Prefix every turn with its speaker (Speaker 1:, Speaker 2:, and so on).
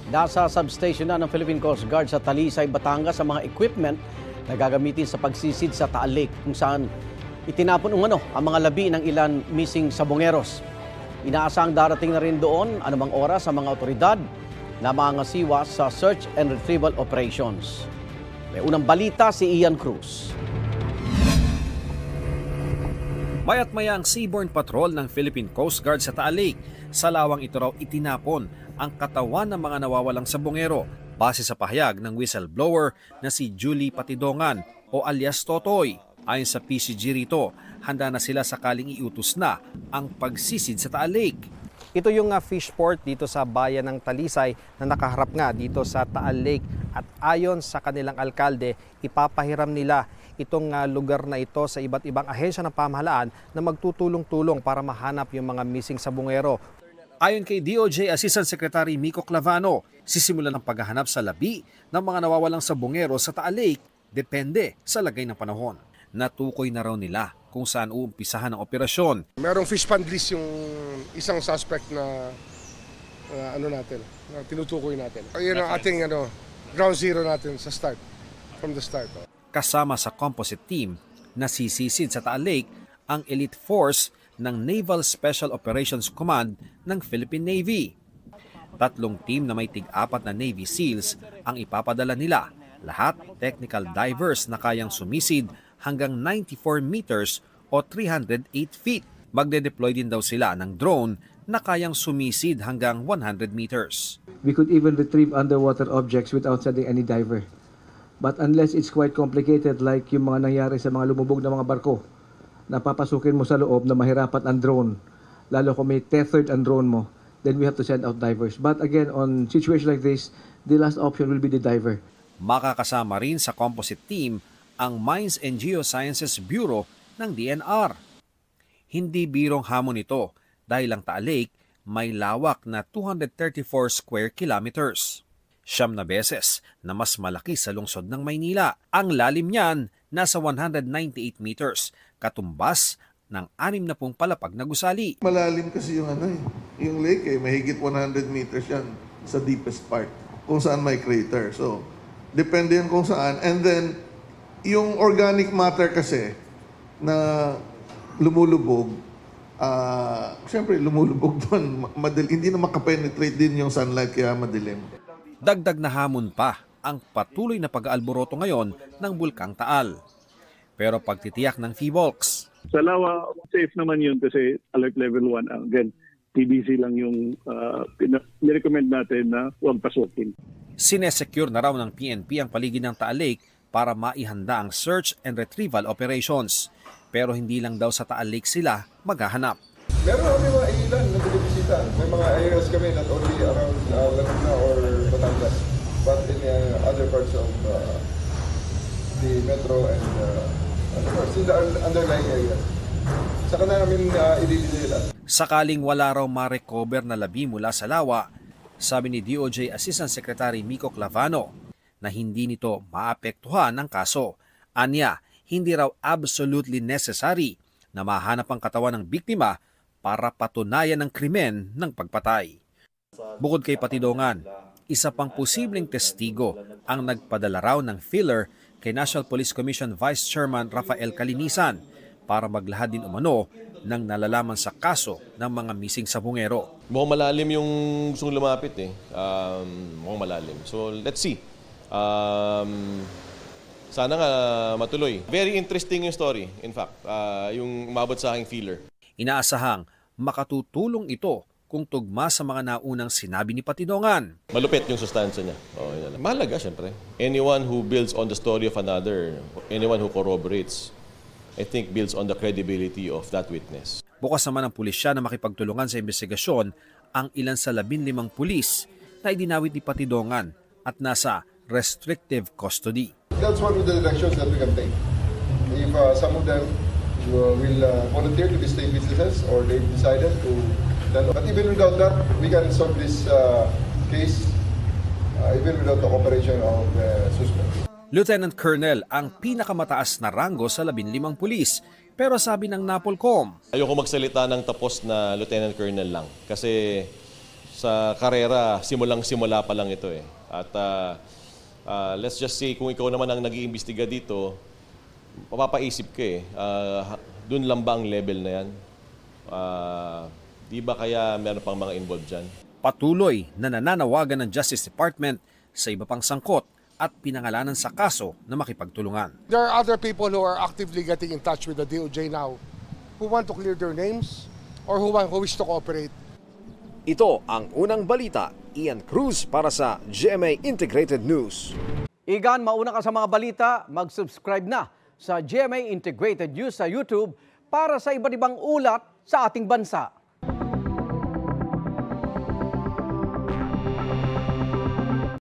Speaker 1: Nasa substation na ng Philippine Coast Guard sa Talisay, Batangas ang mga equipment na gagamitin sa pagsisid sa Taal Lake kung saan itinapon ang mga labi ng ilan missing sabongeros. Inaasang darating na rin doon anumang oras sa mga otoridad na mangasiwa sa search and retrieval operations. May unang balita si Ian Cruz.
Speaker 2: Mayat maya ang Seaborne Patrol ng Philippine Coast Guard sa Taal Lake. Sa lawang ito raw itinapon ang katawan ng mga nawawalang sabongero base sa pahayag ng whistleblower na si Julie Patidongan o alias Totoy. Ayon sa PCG rito, handa na sila sakaling iutos na ang pagsisid sa Taal Lake.
Speaker 3: Ito yung fish port dito sa bayan ng Talisay na nakaharap nga dito sa Taal Lake. At ayon sa kanilang alkalde, ipapahiram nila itong lugar na ito sa iba't ibang ahensya ng pamahalaan na magtutulong-tulong para mahanap yung mga missing sabongero.
Speaker 2: Ayon kay DOJ Assistant Secretary Mico Clavano, sisimulan ang paghahanap sa labi ng mga nawawalang sabongero sa Taal Lake depende sa lagay ng panahon. Natukoy na raw nila kung saan uumpisahan ang operasyon.
Speaker 4: Merong fish pond list yung isang suspect na tinutukoy natin. Ayun ang ating ground zero natin sa start, from the start.
Speaker 2: Kasama sa composite team na sisisid sa Taal Lake ang elite force ng Naval Special Operations Command ng Philippine Navy. 3 team na may tig-4 na Navy SEALs ang ipapadala nila. Lahat technical divers na kayang sumisid hanggang 94 meters o 308 feet. Magde-deploy din daw sila ng drone na kayang sumisid hanggang 100 meters.
Speaker 5: We could even retrieve underwater objects without sending any diver. But unless it's quite complicated like yung mga nangyari sa mga lumubog na mga barko, napapasukin mo sa loob na mahirapan ang drone, lalo kung may tethered ang drone mo, then we have to send out divers. But again, on situation like this, the last option will be the diver.
Speaker 2: Makakasama rin sa composite team ang Mines and Geosciences Bureau ng DNR. Hindi birong hamon ito dahil ang Taal Lake may lawak na 234 square kilometers. 9 beses na mas malaki sa lungsod ng Maynila. Ang lalim niyan nasa 198 meters, katumbas ng 60 palapag na gusali.
Speaker 6: Malalim kasi yung lake mahigit 100 meters yan sa deepest part, kung saan may crater. So, depende yan kung saan. And then, yung organic matter kasi na lumulubog, siyempre lumulubog doon, hindi na makapenetrate din yung sunlight kaya madilim.
Speaker 2: Dagdag na hamon pa ang patuloy na pag-aalboroto ngayon ng Bulkang Taal. Pero pagtitiyak ng PHIVOLCS.
Speaker 7: Sa Lawa, safe naman yun kasi alert level 1. Again, TBC lang yung nirecommend natin na huwag pasukin.
Speaker 2: Sinesecure na raw ng PNP ang paligid ng Taal Lake para maihanda ang search and retrieval operations. Pero hindi lang daw sa Taal Lake sila maghahanap.
Speaker 4: Meron kami mga ilan na binibisita. May mga areas kami not only around Laguna or Batangas, but in other parts of the metro and in the underlying areas. Saka na namin ididila.
Speaker 2: Sakaling wala raw ma-recover na labi mula sa lawa, sabi ni DOJ Assistant Secretary Mico Clavano na hindi nito maapektuhan ng kaso. Anya, hindi raw absolutely necessary na mahanap ang katawan ng biktima para patunayan ang krimen ng pagpatay. Bukod kay Patidongan, isa pang posibleng testigo ang nagpadala raw ng filler kay National Police Commission Vice Chairman Rafael Calinisan para maglahad din umano ng nalalaman sa kaso ng mga missing sabongero.
Speaker 8: Mukhang malalim yung gustong lumapit mukhang malalim. So let's see. Sana nga matuloy. Very interesting yung story, in fact, yung umabot sa aking feeler.
Speaker 2: Inaasahang makatutulong ito kung tugma sa mga naunang sinabi ni Patidongan.
Speaker 8: Malupit yung sustansya niya. Mahalaga, syempre. Anyone who builds on the story of another, anyone who corroborates, I think builds on the credibility of that witness.
Speaker 2: Bukas naman ang pulisya na makipagtulungan sa investigasyon ang ilan sa 15 pulis na idinawit ni Patidongan at nasa restrictive custody.
Speaker 4: That's one of the directions that we can take. If some of them will volunteer to be state witnesses or they've decided to. But even without that, we can solve this case even without the cooperation of the suspect.
Speaker 2: Lieutenant Colonel ang pinakamataas na ranggo sa 15 pulis. Pero sabi ng NAPOLCOM,
Speaker 8: ayoko magsalita ng tapos na Lieutenant Colonel lang kasi sa karera, simula pa lang ito eh. At let's just say, kung ikaw naman ang nag-iimbestiga dito, mapapaisip ka eh, dun lang ba ang level na yan? Di ba kaya meron pang mga involved dyan?
Speaker 2: Patuloy na nananawagan ng Justice Department sa iba pang sangkot at pinangalanan sa kaso na makipagtulungan.
Speaker 9: There are other people who are actively getting in touch with the DOJ now who want to clear their names or who wish to cooperate.
Speaker 10: Ito ang unang balita. Ian Cruz para sa GMA Integrated News.
Speaker 1: Igan, mauna ka sa mga balita, mag-subscribe na sa GMA Integrated News sa YouTube para sa iba't ibang ulat sa ating bansa.